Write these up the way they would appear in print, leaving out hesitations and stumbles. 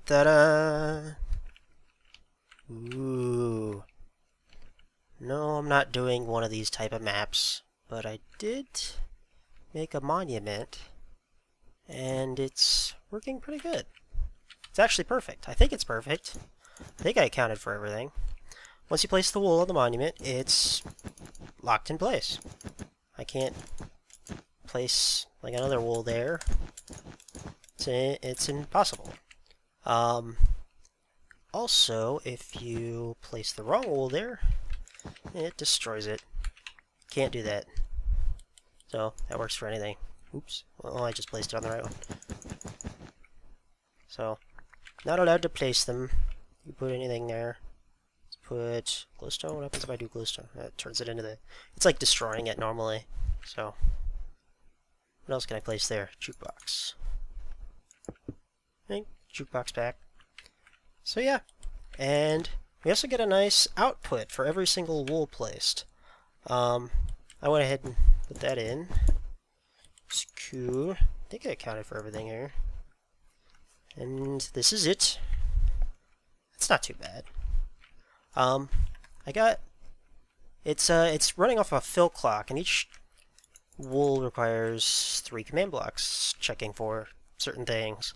Ta-da! Ooh. No, I'm not doing one of these type of maps, but I did make a monument, and it's working pretty good. It's actually perfect. I think it's perfect. I think I accounted for everything. Once you place the wool on the monument, it's locked in place. I can't place like another wool there. It's impossible. Also, if you place the wrong wool there, it destroys it. Can't do that. So, that works for anything. Oops. Well, I just placed it on the right one. So, not allowed to place them. You put anything there. Let's put glowstone. What happens if I do glowstone? It turns it into the... It's like destroying it normally. So, what else can I place there? Jukebox. Okay, jukebox pack. So yeah, and we also get a nice output for every single wool placed. I went ahead and put that in. It's cool. I think I accounted for everything here. And this is it. It's not too bad. I got... It's running off a fill clock, and each wool requires 3 command blocks checking for certain things.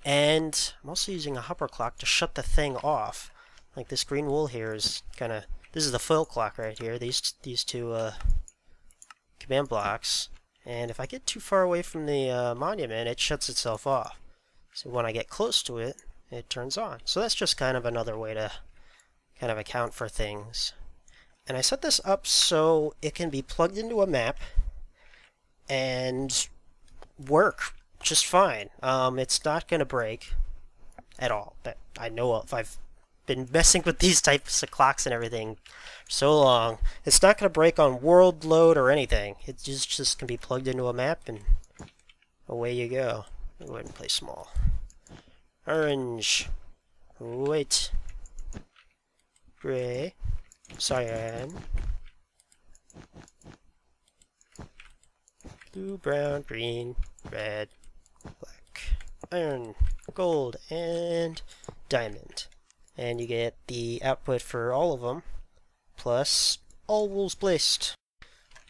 And I'm also using a hopper clock to shut the thing off. Like this green wool here is kind of... This is the fill clock right here, these two command blocks. And if I get too far away from the monument, it shuts itself off. So when I get close to it, it turns on. So that's just kind of another way to kind of account for things. And I set this up so it can be plugged into a map and work just fine. It's not going to break at all that I know of. I've been messing with these types of clocks and everything for so long. It's not going to break on world load or anything. It just can be plugged into a map and away you go. I'll go ahead and play small. Orange. White. Gray. Cyan. Blue, brown, green, red, black, iron, gold, and diamond. And you get the output for all of them, plus all wools placed.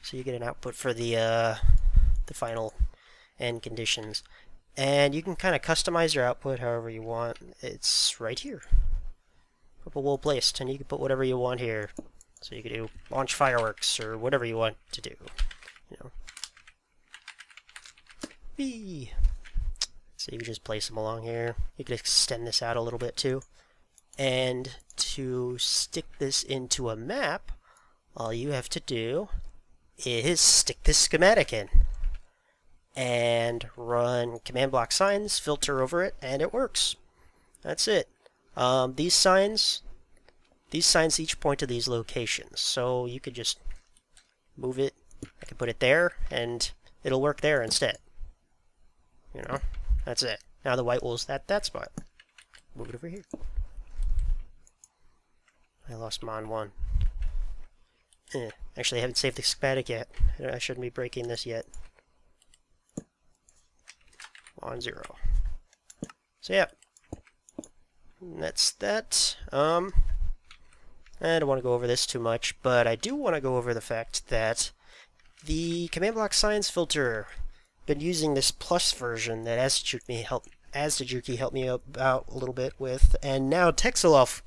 So you get an output for the final end conditions. And you can kind of customize your output however you want. It's right here. Couple wool placed, and you can put whatever you want here. So you can do launch fireworks or whatever you want to do. You know. Whee! So you can just place them along here. You can extend this out a little bit too. And to stick this into a map, all you have to do is stick this schematic in. And run command block signs, filter over it, and it works. That's it. These signs each point to these locations. So you could just move it. I can put it there, and it'll work there instead. You know, that's it. Now the white wool's that spot. Move it over here. I lost Mon 1. Actually, I haven't saved the schematic yet. I shouldn't be breaking this yet. On 0. So yeah, that's that. I don't want to go over this too much, but I do want to go over the fact that the command block signs filter, been using this plus version that Asdajuki helped me out a little bit with, and now Texeloff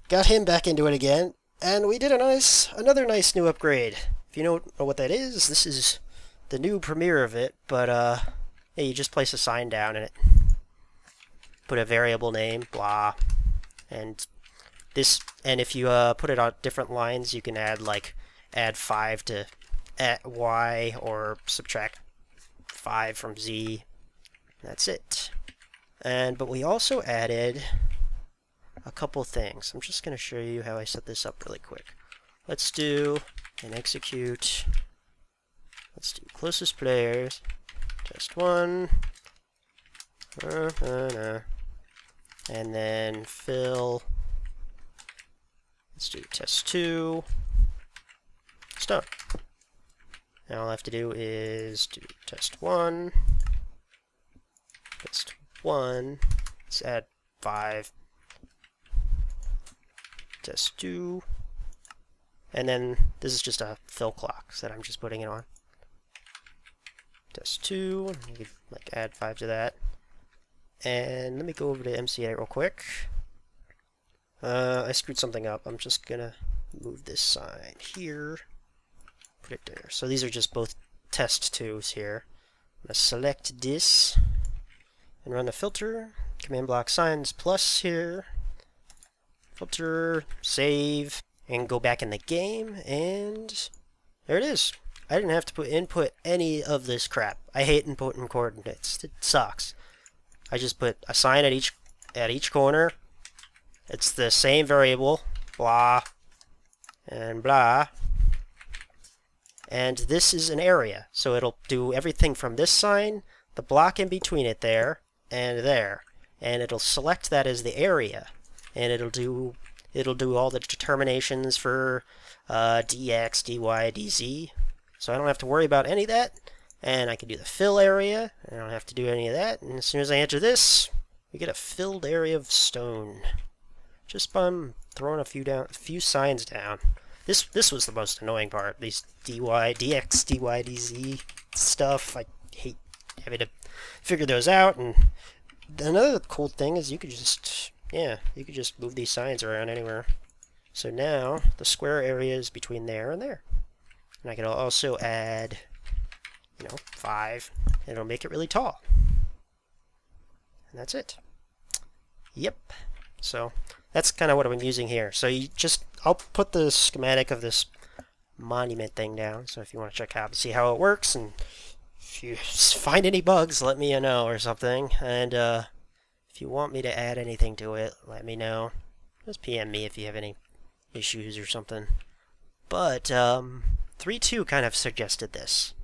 got him back into it again, and we did another nice new upgrade. If you don't know what that is, this is the new premiere of it, but yeah, you just place a sign down in it, put a variable name, blah, and if you put it on different lines, you can add 5 to Y or subtract 5 from Z. That's it. But we also added a couple things. I'm just going to show you how I set this up really quick. Let's do an execute. Let's do closest players. Test 1. And then fill. Let's do test 2. It's done. Now all I have to do is do test 1. Test 1. Let's add 5. Test 2. And then this is just a fill clock that I'm just putting it on. Test 2. You could like add 5 to that. And let me go over to MCA real quick. I screwed something up. I'm just gonna move this sign here. Put it there. So these are just both test 2s here. I'm gonna select this and run the filter. Command block signs plus here. Filter, save, and go back in the game, and there it is. I didn't have to input any of this crap. I hate inputting coordinates. It sucks. I just put a sign at each corner. It's the same variable, blah, and blah. And this is an area, so it'll do everything from this sign, the block in between it there, and there. And it'll select that as the area. And it'll do all the determinations for dx, dy, dz. So I don't have to worry about any of that. And I can do the fill area. I don't have to do any of that. And as soon as I enter this, we get a filled area of stone. Just by throwing a few signs down. This was the most annoying part. These dx, dy, dz stuff. I hate having to figure those out. And another cool thing is you could just move these signs around anywhere. So now the square area is between there and there. And I can also add, 5, and it'll make it really tall. And that's it. Yep. So that's kind of what I'm using here. So I'll put the schematic of this monument thing down. So if you want to check out and see how it works, and if you find any bugs, let me know or something. And if you want me to add anything to it, let me know. Just PM me if you have any issues or something. But 3.2 kind of suggested this.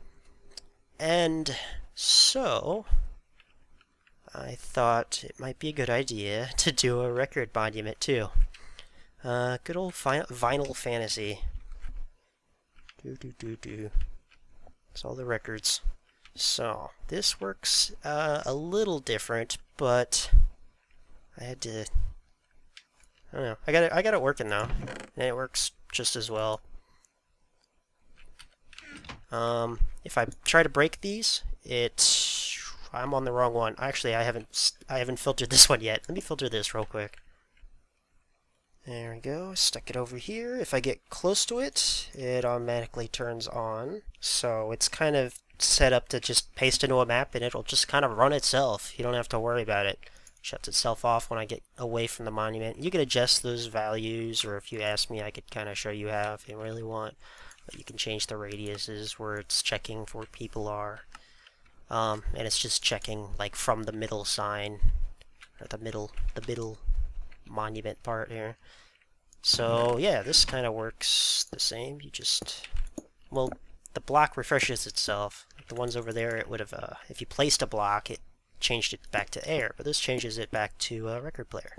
And so I thought it might be a good idea to do a record monument too. Good old vinyl fantasy. It's all the records. So this works a little different, but I had to. I don't know. I got it working now, and it works just as well. If I try to break these, I'm on the wrong one. Actually, I haven't filtered this one yet. Let me filter this real quick. There we go. Stuck it over here. If I get close to it, it automatically turns on. So it's kind of set up to just paste into a map, and it'll just kind of run itself. You don't have to worry about it. Shuts itself off when I get away from the monument. You can adjust those values, or if you ask me, I could kind of show you how if you really want. But you can change the radiuses where it's checking for where people are. And it's just checking like from the middle sign, or the middle monument part here. So yeah, this kind of works the same. You just, well, the block refreshes itself. Like the ones over there, it would have, if you placed a block, it changed it back to air, but this changes it back to a record player.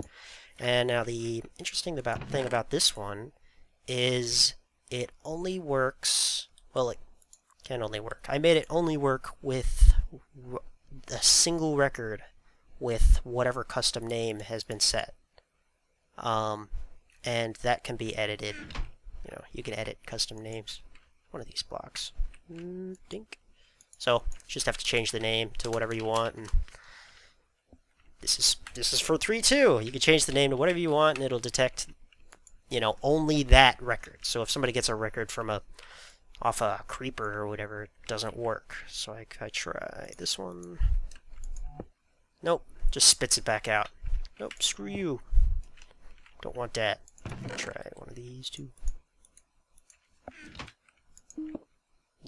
And now the interesting thing about this one is it only works, well, it can only work. I made it only work with a single record with whatever custom name has been set. And that can be edited. You can edit custom names. One of these blocks. Dink. So, you just have to change the name to whatever you want, and this is for 3.2. You can change the name to whatever you want, and it'll detect, only that record. So if somebody gets a record from off a creeper or whatever, it doesn't work. So I try this one. Nope, just spits it back out. Nope, screw you. Don't want that. Try one of these too.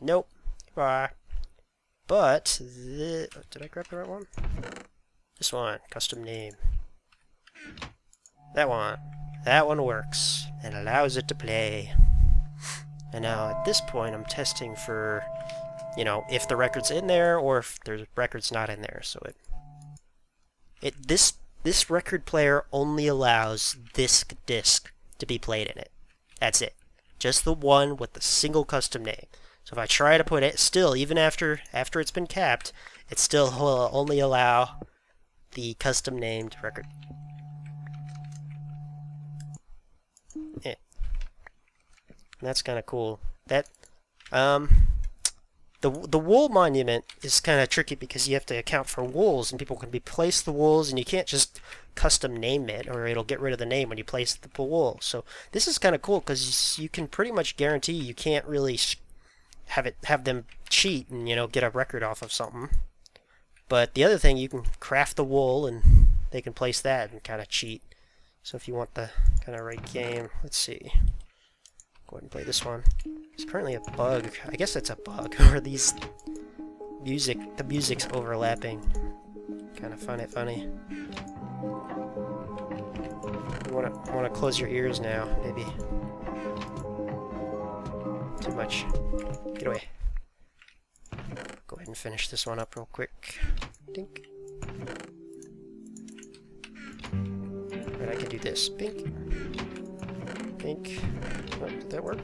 Nope. Bye. But did I grab the right one? This one, custom name. That one. That one works and allows it to play. And now at this point I'm testing for, if the record's in there or if the record's not in there. So this record player only allows this disc to be played in it. That's it. Just the one with the single custom name. So if I try to put it, still, even after it's been capped, it still will only allow the custom named record. And that's kind of cool. That the wool monument is kind of tricky because you have to account for wools, and people can replace the wools, and you can't just custom name it, or it'll get rid of the name when you place the wool. So this is kind of cool because you can pretty much guarantee you can't really have them cheat and get a record off of something. But the other thing, you can craft the wool, and they can place that and kind of cheat. So if you want the kind of right game, let's see. Go ahead and play this one. There's currently a bug. I guess that's a bug, or the music's overlapping. Kind of find it funny. You wanna close your ears now, maybe. Too much. Get away. Go ahead and finish this one up real quick. Dink. Right, I can do this. Bink. Bink. Oh, did that work?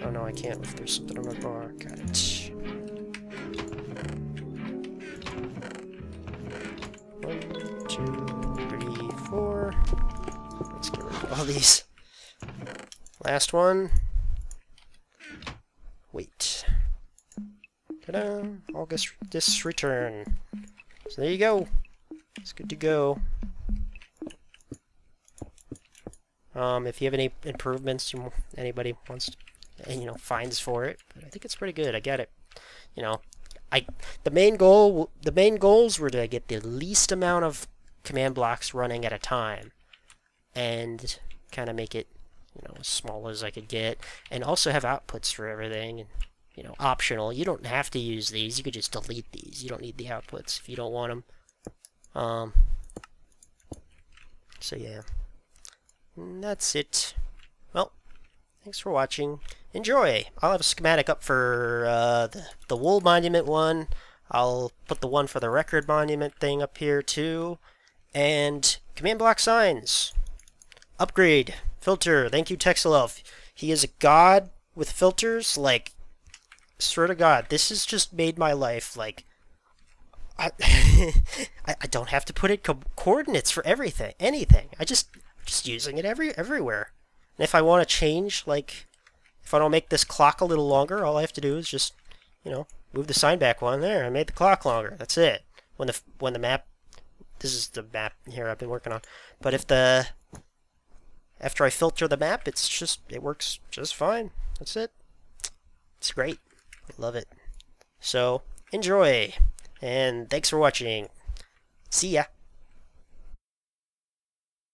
Oh no, I can't if there's something on the bar. Got it. 1, 2, 3, 4. Let's get rid of all these. Last one. Wait. Ta-da! August this return. So there you go. It's good to go. If you have any improvements, anybody wants, finds for it, but I think it's pretty good. I get it. The main goals were to get the least amount of command blocks running at a time, and kind of make it, as small as I could get, and also have outputs for everything, and optional. You don't have to use these. You could just delete these. You don't need the outputs if you don't want them. So yeah. And that's it. Well, thanks for watching. Enjoy! I'll have a schematic up for the wool monument one. I'll put the one for the record monument thing up here too. And command block signs. Upgrade. Filter. Thank you, Texelelf. He is a god with filters. Like, swear to God, this has just made my life, like, I don't have to put in coordinates for everything, anything. Just using it everywhere. And if I want to change, like, if I don't make this clock a little longer, all I have to do is just, move the sign back one. There, I made the clock longer. That's it. When the map, this is the map here I've been working on. But after I filter the map, it works just fine. That's it. It's great. I love it. So, enjoy. And thanks for watching. See ya.